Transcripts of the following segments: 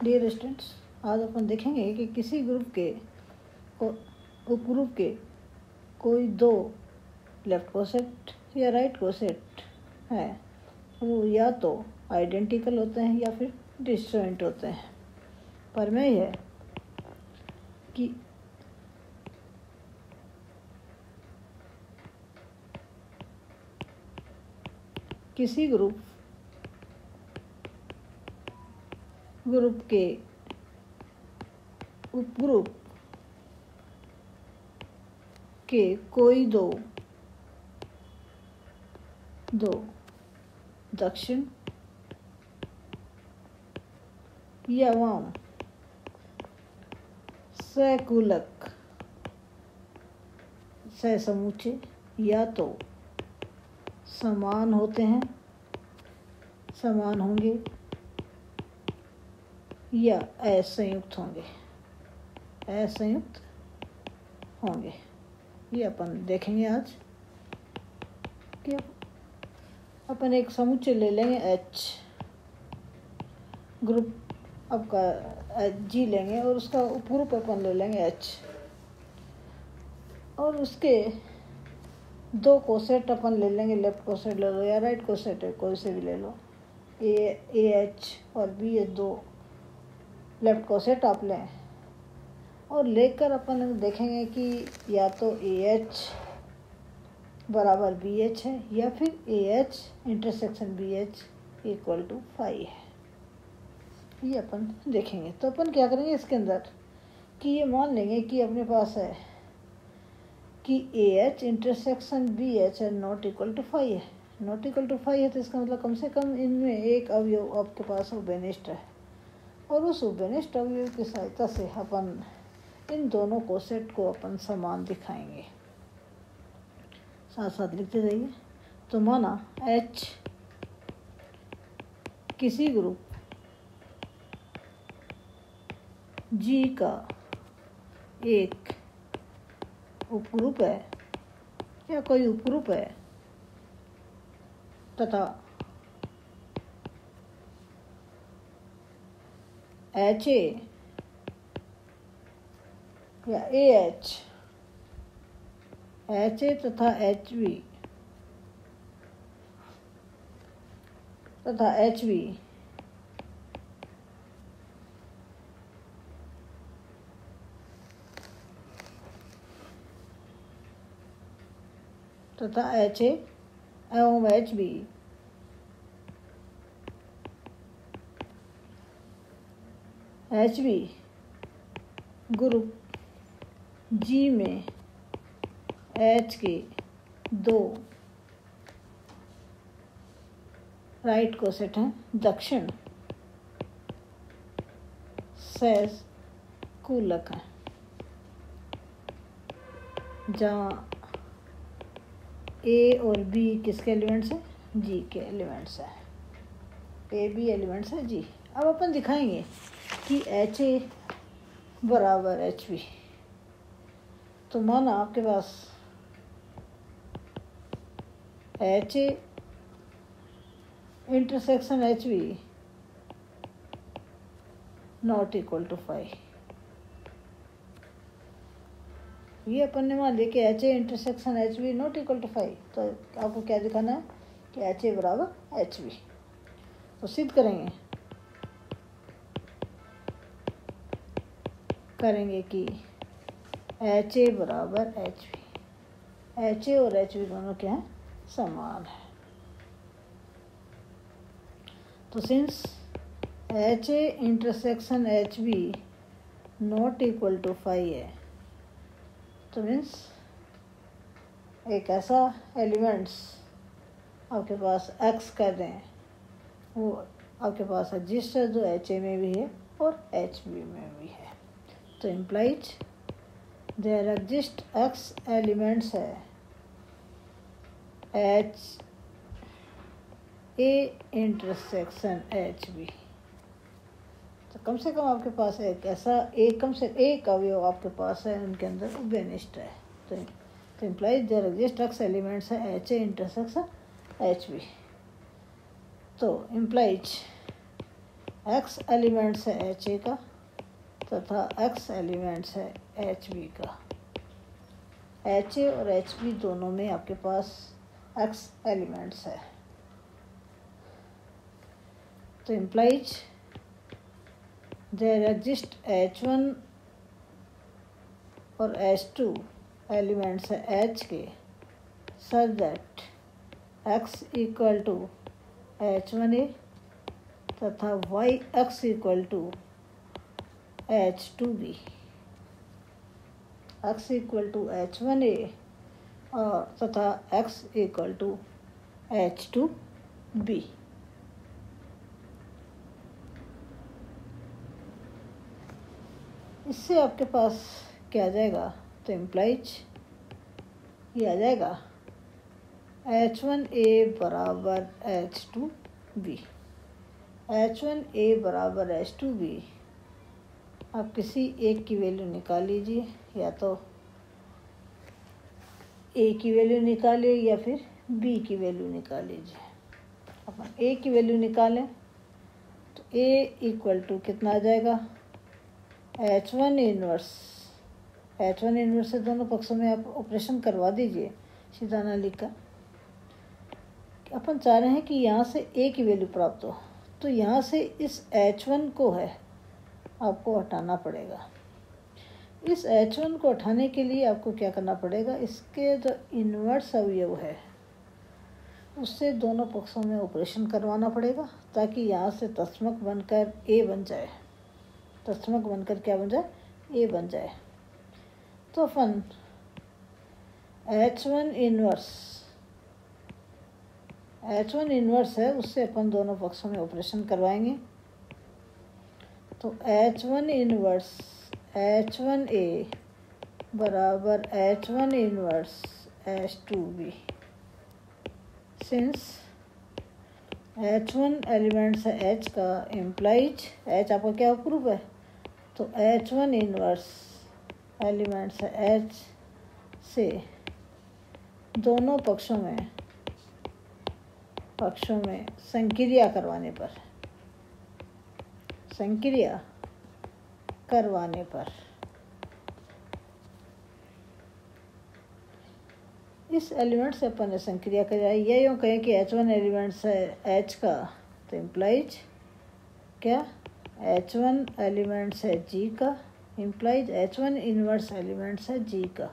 Dear students, आज अपन देखेंगे कि किसी ग्रुप के उपग्रुप के कोई दो लेफ्ट कोसेट या राइट कोसेट है, वो या तो आइडेंटिकल होते हैं या फिर डिस्जॉइंट होते हैं। प्रमेय है कि किसी ग्रुप के उपग्रुप के कोई दो दक्षिण या वाम सहकूलक सहसमुच्चय या तो समान होंगे या असंयुक्त होंगे। ये अपन देखेंगे आज कि अपन एक समुच्चय ले लेंगे H, ग्रुप आपका G लेंगे और उसका उपग्रुप अपन ले लेंगे H, और उसके दो कोसेट अपन ले लेंगे। लेफ्ट कोसेट ले लो या राइट कोसेट है, कोई से भी ले लो। AH और BH दो लेफ्ट कोसेट आप लें और लेकर अपन देखेंगे कि या तो AH बराबर BH है या फिर AH intersection BH equal to phi है। ये अपन देखेंगे। तो अपन क्या करेंगे इसके अंदर कि ये मान लेंगे कि अपने पास है कि AH इंटरसेक्शन BH है नॉट इक्वल टू फाई है। नॉट इक्वल टू फाई है तो इसका मतलब कम से कम इनमें एक अवयव आपके पास उभयनिष्ठ है, और उस उभयनिष्ठ अवयव की सहायता से अपन इन दोनों कोसेट को अपन समान दिखाएंगे। साथ साथ लिखते जाइए। तो माना H किसी ग्रुप G का एक उपग्रुप है या कोई उपग्रुप है तथा HA या AH, HA तथा HB तथा HB तथा HA एवं HB ग्रुप G में H के दो राइट कोसेट हैं दक्षिण सहकूलक हैं, जहाँ A और B किसके एलिमेंट्स हैं? G के एलिमेंट्स हैं। A B एलिमेंट्स हैं G। अब अपन दिखाएंगे कि HA बराबर HB। तो माना आपके पास HA intersection HB not equal to phi. ये अपन ने मान लिया कि HA intersection HB not equal to phi. तो आपको क्या दिखाना है कि HA बराबर HB। तो सिद्ध करेंगे कि HA बराबर HB। HA और HB दोनों क्या हैं? समान है। तो since HA intersection HB not equal to phi है, तो मीन्स एक ऐसा एलिमेंट्स आपके पास X कर दें, वो आपके पास एग्जिस्ट है जो HA में भी है और HB में भी है। तो implies there exist X elements है HA इंटरसेक्शन HB। तो कम से कम आपके पास एक ऐसा कम से एक अवयव आपके पास है, उनके अंदर उभयनिष्ठ है। तो implies there exist X elements है HA इंटरसेक्शन HB। तो इम्प्लाइज x एलिमेंट्स है एच ए का तथा x एलिमेंट्स है एच बी का। एच ए और एच बी दोनों में आपके पास x एलिमेंट्स है, तो इम्प्लाइज देयर एग्जिस्ट H1 और H2 एलिमेंट्स है H के such that x equal to H1A तथा y x equal to H2B। x equal to H1A और तथा x इक्वल टू H2B। इससे आपके पास क्या आ जाएगा, तो इम्प्लाइज ये आ जाएगा H1A बराबर H2B। H1A बराबर H2B आप किसी एक की वैल्यू निकाल लीजिए, या तो A की वैल्यू निकालिए या फिर B की वैल्यू निकाल लीजिए। अपन A की वैल्यू निकालें तो A इक्वल टू कितना आ जाएगा, H1 इनवर्स। H1 इनवर्स से दोनों पक्षों में आप ऑपरेशन करवा दीजिए सीधा ना लिखकर। अपन चाह रहे हैं कि यहाँ से A की वैल्यू प्राप्त हो, तो यहाँ से इस H1 को है आपको हटाना पड़ेगा। इस H1 को हटाने के लिए आपको क्या करना पड़ेगा, इसके जो इन्वर्स अवयव है उससे दोनों पक्षों में ऑपरेशन करवाना पड़ेगा, ताकि यहाँ से तत्समक बनकर A बन जाए। तत्समक बनकर क्या बन जाए, A बन जाए। तो अपन H1 इन्वर्स है, उससे अपन दोनों पक्षों में ऑपरेशन करवाएंगे। तो H1 इन्वर्स H1A बराबर H1 inverse H2B। Since H1 elements है H का, इम्प्लाइज H आपका क्या प्रूफ है, तो H1 इन्वर्स एलिमेंट्स है H से दोनों पक्षों में संक्रिया करवाने पर इस एलिमेंट से अपन ने संक्रिया कराई। ये यूँ कहें कि H1 एलिमेंट्स है H का, तो इम्प्लाइज क्या, H1 एलिमेंट्स है G का, इम्प्लाइज H1 इन्वर्स एलिमेंट्स है G का,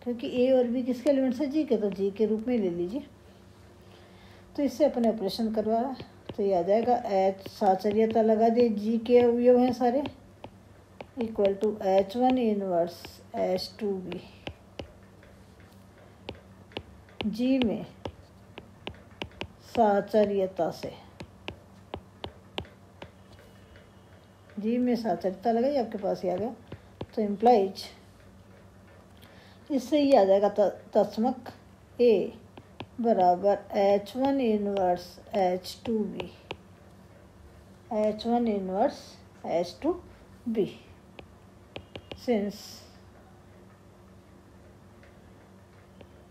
क्योंकि A और B किसके एलिमेंट्स है, G के, तो G के रूप में ले लीजिए। तो इससे अपने ऑपरेशन करवाया, तो ये आ जाएगा H साचर्यता लगा दिए, G के अवयव हैं सारे, equal to H1 inverse H2B। G में साचर्यता लगाई, आपके पास ही आ गया। तो इम्प्लाइज इससे ही आ जाएगा तत्समक A बराबर H1 inverse H2B। H1 inverse H2B। Since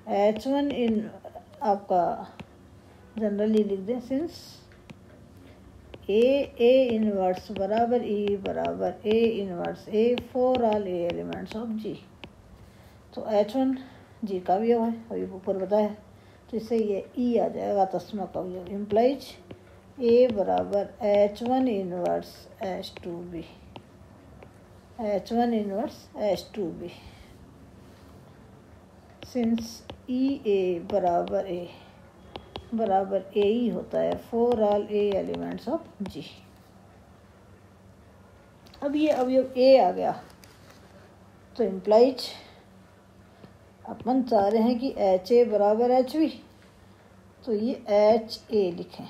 H1 इन आपका जनरली लिख दें, सिंस A इन्वर्स बराबर E बराबर A inverse A for all A elements of G। तो H1 G का अवयव है, अभी ऊपर बताया, तो इससे ये E आ जाएगा तत्समक अवयव। इम्प्लाइज A बराबर H1 inverse H2B। H1 inverse H2B। Since EA बराबर A ही होता है for all A elements of G। अब ये अवयव A आ गया, तो इम्प्लाइज अपन चाह रहे हैं कि HA बराबर HB, तो ये HA लिखें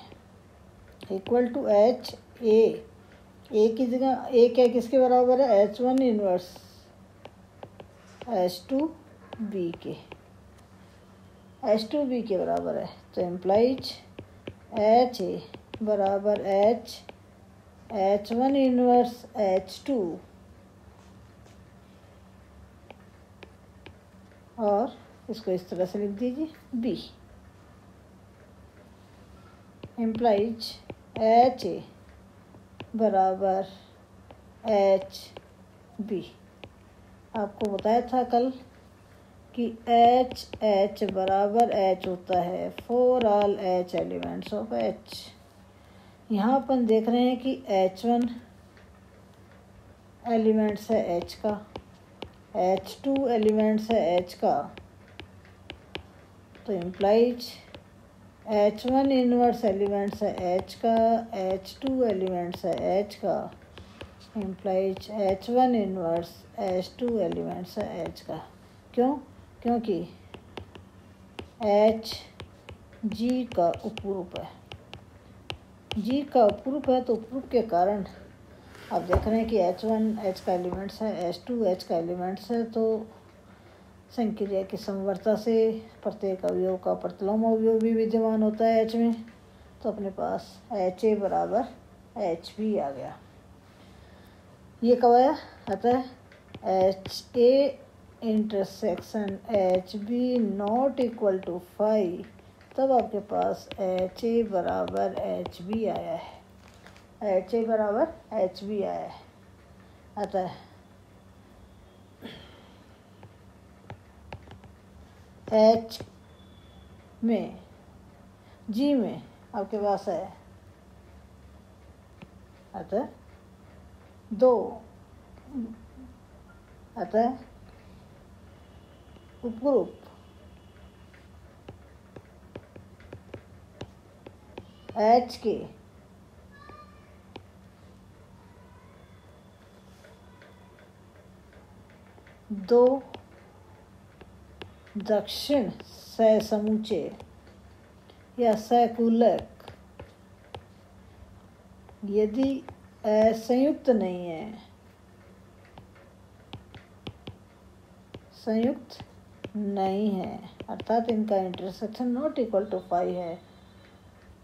इक्वल टू HA। A की जगह A क्या किसके बराबर है, H1 इन्वर्स H2B के बराबर है। तो इम्प्लाइज HA बराबर H1 इन्वर्स H2 और इसको इस तरह से लिख दीजिए B। इम्प्लाइज HA बराबर एच बी। आपको बताया था कल कि एच बराबर एच होता है for all H elements of H. यहाँ अपन देख रहे हैं कि H1 एलिमेंट्स है एच का, H2 एलिमेंट्स है एच का, तो इम्प्लाइज H1 इनवर्स एलिमेंट्स है एच का, H2 एलिमेंट्स है एच का, implies H1 inverse H2 elements है एच का। क्यों? क्योंकि H जी का उपरूप है, जी का उपरूप है, तो उपरूप के कारण आप देख रहे हैं कि H1 एच का एलिमेंट्स है, H2 एच का एलिमेंट्स है, तो संक्रिया की समवर्ता से प्रत्येक अवयव का प्रतिलोम अवयव भी विद्यमान होता है H में, तो अपने पास HA बराबर HB आ गया। ये कब आया? अतः HA intersection HB not equal to 5, तब आपके पास HA बराबर HB आया है, HA बराबर HB आया है। अतः H में G में आपके पास है अतः 2, अतः उपग्रुप H के दो दक्षिण सहसमुच्चय या सहकूलक यदि संयुक्त नहीं है, संयुक्त नहीं है अर्थात इनका इंटरसेक्शन नॉट इक्वल टू 5 है,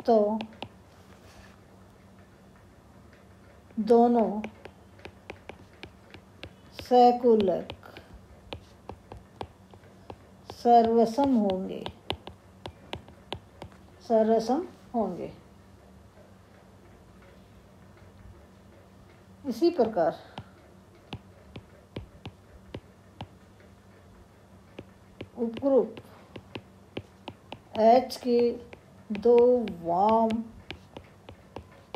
तो दोनों सहकूलक सर्वसम होंगे, सर्वसम होंगे। इसी प्रकार उपग्रुप H के दो वाम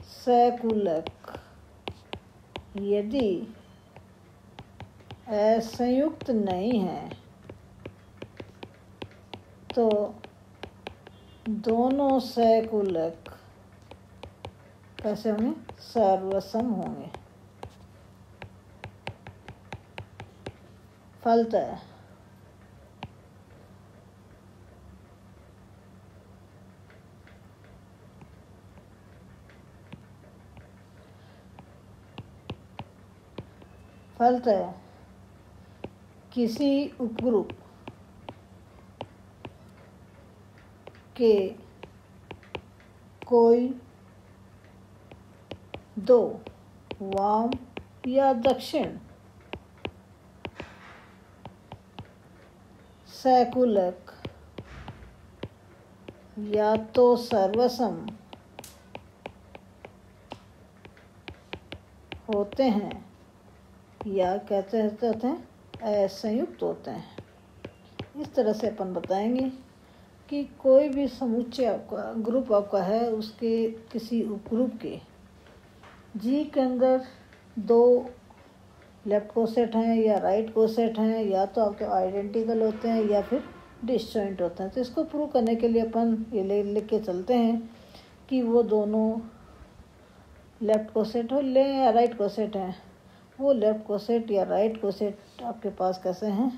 सहकूलक यदि असंयुक्त नहीं है, तो दोनों सहकूलक कैसे होंगे? सर्वसम होंगे। फलतः किसी उपग्रुप के कोई दो वाम या दक्षिण सहकूलक या तो सर्वसम होते हैं या कहते हैं असंयुक्त होते हैं। इस तरह से अपन बताएंगे कि कोई भी समुच्चय आपका ग्रुप आपका है, उसके किसी उपग्रुप के जी के अंदर दो लेफ्ट कोसेट हैं या राइट कोसेट हैं, या तो आपके आइडेंटिकल होते हैं या फिर डिसजॉइंट होते हैं। तो इसको प्रूव करने के लिए अपन ये लिख के चलते हैं कि वो दोनों लेफ्ट कोसेट हो ले या राइट कोसेट हैं, वो लेफ्ट कोसेट या राइट कोसेट आपके पास कैसे हैं?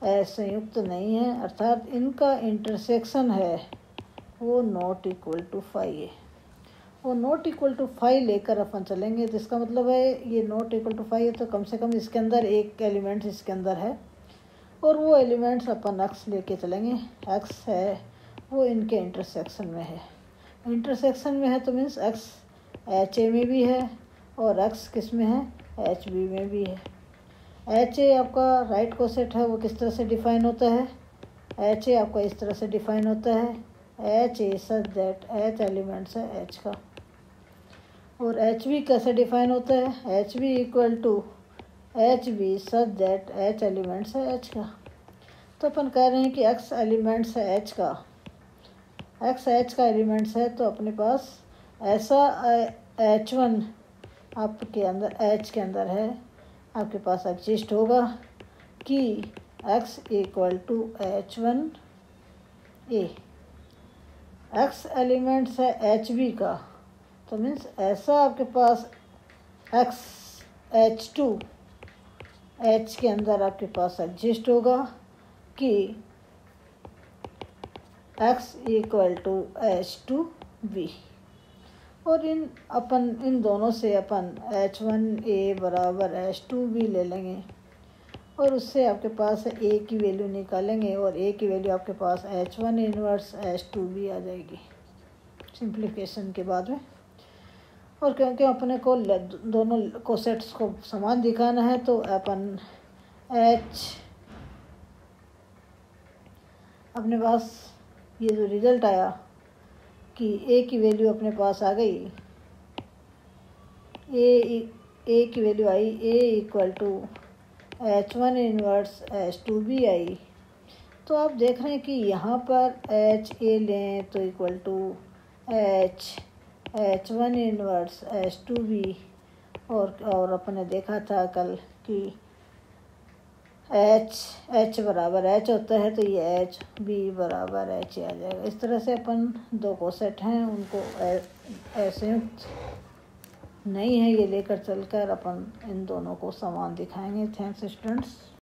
असंयुक्त नहीं है, अर्थात इनका इंटरसेक्शन है वो नॉट इक्वल टू 5 है। वो नॉट इक्वल टू 5 लेकर अपन चलेंगे, तो इसका मतलब है ये नॉट इक्वल टू 5 है, तो कम से कम इसके अंदर एक एलिमेंट इसके अंदर है, और वो एलिमेंट्स अपन एक्स लेके चलेंगे। एक्स है वो इनके इंटरसेक्शन में है, इंटरसेक्शन में है तो मीन्स एक्स एच ए में भी है और एक्स किस में है? एच बी में भी है। एच ए आपका राइट कोसेट है, वो किस तरह से डिफाइन होता है? एच ए आपका इस तरह से डिफाइन होता है, H A such that H elements है एच का। और एच बी कैसे डिफाइन होता है, H B equal to H B such that H elements है एच का। तो अपन कह रहे हैं कि एक्स एलिमेंट्स है एच का, एक्स एच का एलिमेंट्स है, तो अपने पास ऐसा एच वन आपके अंदर एच के अंदर है, आपके पास एग्जिस्ट होगा कि X equal to H one A. X elements है एच बी का, तो मीन्स ऐसा आपके पास एक्स एच टू एच के अंदर आपके पास एग्जिस्ट होगा कि X equal to H two B. और इन दोनों से अपन एच वन ए बराबर एच टू बी ले लेंगे और उससे आपके पास ए की वैल्यू निकालेंगे और ए की वैल्यू आपके पास H one inverse H two B आ जाएगी सिंप्लीफिकेशन के बाद में। और क्योंकि अपने को दोनों कोसेट्स को समान दिखाना है तो अपन एच अपने पास ये जो रिजल्ट आया कि ए की वैल्यू अपने पास आ गई, ए की वैल्यू आई A equal to H one inverse H two B आई। तो आप देख रहे हैं कि यहाँ पर एच ए लें तो equal to H one inverse H two B. और अपन ने देखा था कल कि एच बराबर एच होता है, तो ये एच बी बराबर एच आ जाएगा। इस तरह से अपन दो कोसेट हैं उनको संयुक्त नहीं है ये लेकर चलकर अपन इन दोनों को समान दिखाएंगे। Thanks students.